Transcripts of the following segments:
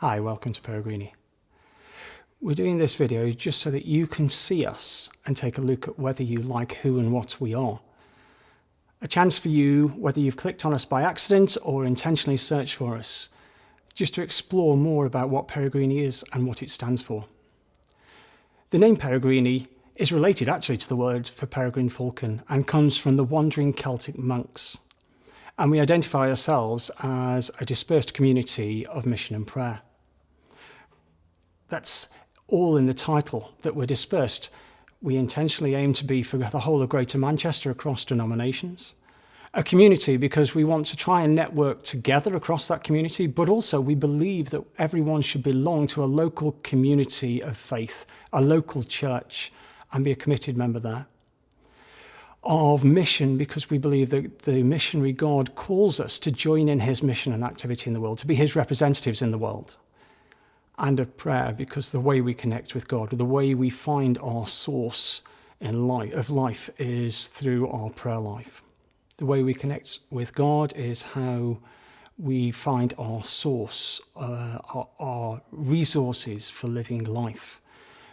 Hi, welcome to Peregrini. We're doing this video just so that you can see us and take a look at whether you like who and what we are. A chance for you, whether you've clicked on us by accident or intentionally searched for us, just to explore more about what Peregrini is and what it stands for. The name Peregrini is related actually to the word for peregrine falcon and comes from the wandering Celtic monks. And we identify ourselves as a dispersed community of mission and prayer. That's all in the title, that we're dispersed. We intentionally aim to be for the whole of Greater Manchester across denominations. A community because we want to try and network together across that community, but also we believe that everyone should belong to a local community of faith, a local church, and be a committed member there. Of mission, because we believe that the missionary God calls us to join in his mission and activity in the world, to be his representatives in the world. And of prayer, because the way we connect with God, the way we find our source in life is through our prayer life. The way we connect with God is how we find our source, our resources for living life.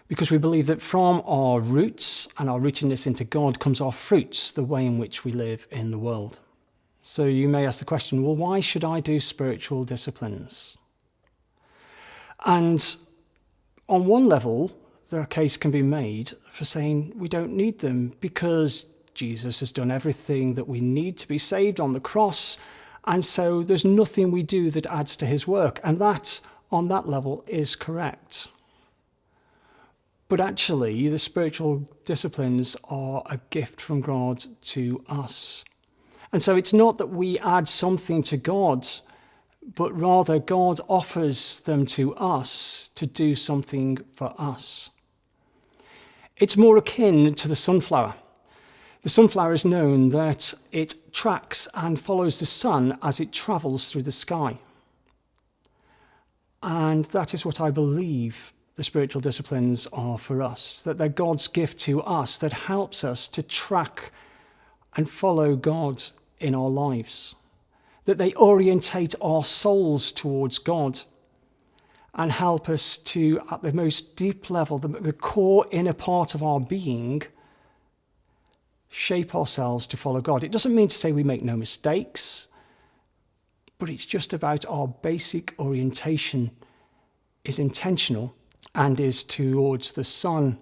Because we believe that from our roots and our rootedness into God comes our fruits, the way in which we live in the world. So you may ask the question, well, why should I do spiritual disciplines? And on one level, the case can be made for saying we don't need them because Jesus has done everything that we need to be saved on the cross, and so there's nothing we do that adds to his work. And that, on that level, is correct. But actually, the spiritual disciplines are a gift from God to us. And so it's not that we add something to God, but rather God offers them to us to do something for us. It's more akin to the sunflower. The sunflower is known that it tracks and follows the sun as it travels through the sky. And that is what I believe the spiritual disciplines are for us, that they're God's gift to us that helps us to track and follow God in our lives. That they orientate our souls towards God and help us to, at the most deep level, the core inner part of our being, shape ourselves to follow God. It doesn't mean to say we make no mistakes, but it's just about our basic orientation is intentional and is towards the sun,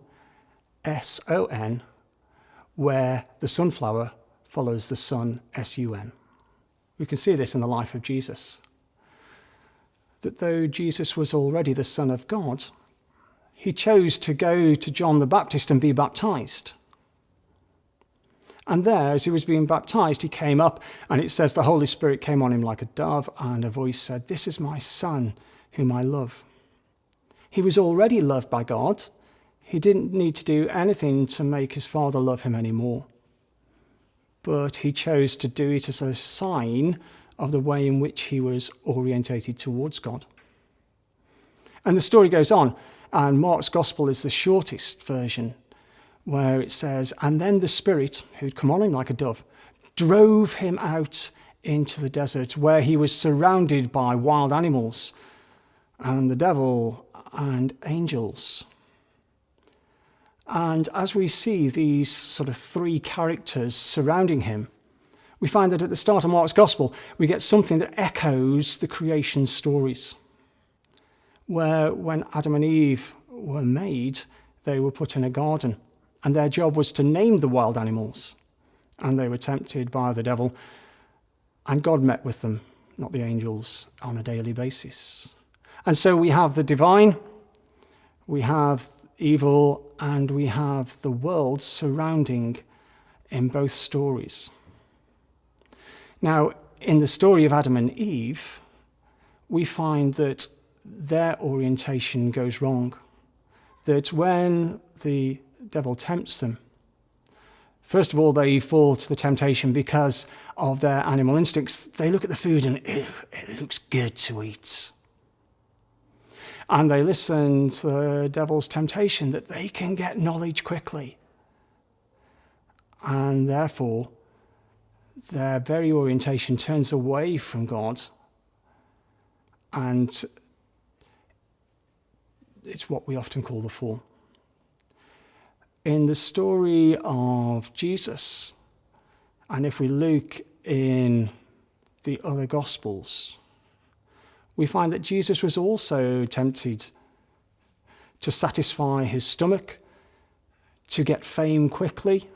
S-O-N, where the sunflower follows the sun, S-U-N. We can see this in the life of Jesus. That though Jesus was already the Son of God, he chose to go to John the Baptist and be baptized. And there, as he was being baptized, he came up, and it says the Holy Spirit came on him like a dove, and a voice said, "This is my Son, whom I love." He was already loved by God. He didn't need to do anything to make his Father love him anymore. But he chose to do it as a sign of the way in which he was orientated towards God. And the story goes on, and Mark's Gospel is the shortest version, where it says, "And then the Spirit, who'd come on him like a dove, drove him out into the desert, where he was surrounded by wild animals, and the devil and angels." And as we see these sort of three characters surrounding him, we find that at the start of Mark's Gospel, we get something that echoes the creation stories, where when Adam and Eve were made, they were put in a garden, and their job was to name the wild animals, and they were tempted by the devil, and God met with them, not the angels, on a daily basis. And so we have the divine, we have evil, and we have the world surrounding in both stories. Now, in the story of Adam and Eve, we find that their orientation goes wrong. That when the devil tempts them, first of all, they fall to the temptation because of their animal instincts. They look at the food and, ew, it looks good to eat. And they listen to the devil's temptation that they can get knowledge quickly. And therefore, their very orientation turns away from God and it's what we often call the fall. In the story of Jesus, and if we look in the other Gospels, we find that Jesus was also tempted to satisfy his stomach, to get fame quickly,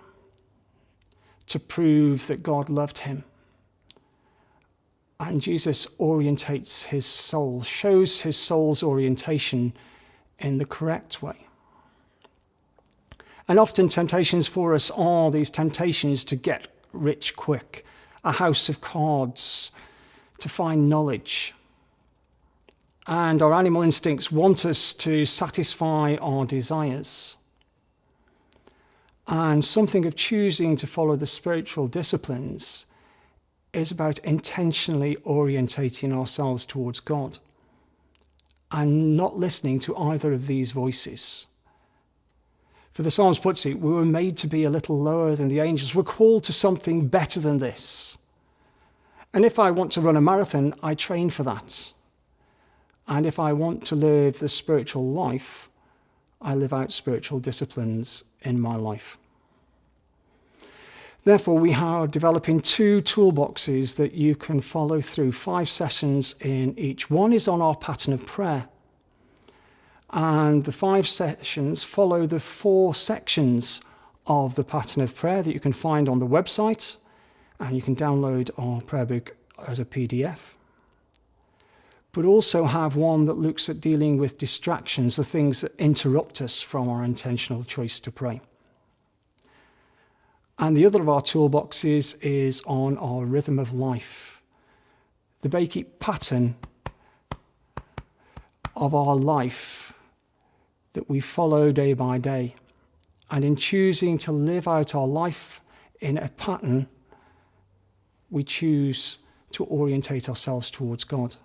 to prove that God loved him. And Jesus orientates his soul, shows his soul's orientation in the correct way. And often temptations for us are these temptations to get rich quick, a house of cards, to find knowledge. And our animal instincts want us to satisfy our desires. And something of choosing to follow the spiritual disciplines is about intentionally orientating ourselves towards God and not listening to either of these voices. For the Psalms puts it, we were made to be a little lower than the angels. We're called to something better than this. And if I want to run a marathon, I train for that. And if I want to live the spiritual life, I live out spiritual disciplines in my life. Therefore, we are developing 2 toolboxes that you can follow through, 5 sessions in each. One is on our pattern of prayer. And the 5 sessions follow the 4 sections of the pattern of prayer that you can find on the website, and you can download our prayer book as a PDF. But also have one that looks at dealing with distractions, the things that interrupt us from our intentional choice to pray. And the other of our toolboxes is on our rhythm of life, the basic pattern of our life that we follow day by day. And in choosing to live out our life in a pattern, we choose to orientate ourselves towards God.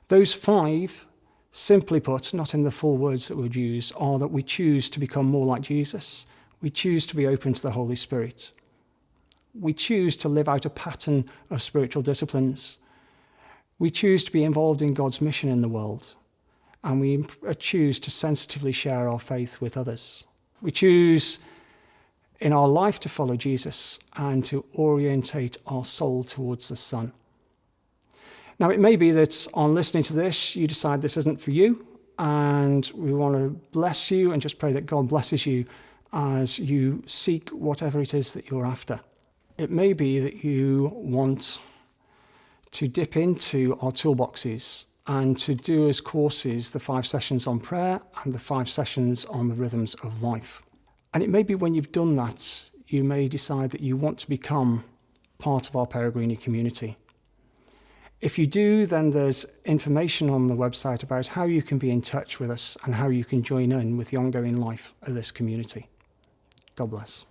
Those 5, simply put, not in the full words that we'd use, are that we choose to become more like Jesus. We choose to be open to the Holy Spirit. We choose to live out a pattern of spiritual disciplines. We choose to be involved in God's mission in the world. And we choose to sensitively share our faith with others. We choose in our life to follow Jesus and to orientate our soul towards the Son. Now, it may be that on listening to this, you decide this isn't for you, and we want to bless you and just pray that God blesses you as you seek whatever it is that you're after. It may be that you want to dip into our toolboxes and to do as courses the 5 sessions on prayer and the 5 sessions on the rhythms of life. And it may be when you've done that, you may decide that you want to become part of our Peregrini community. If you do, then there's information on the website about how you can be in touch with us and how you can join in with the ongoing life of this community. God bless.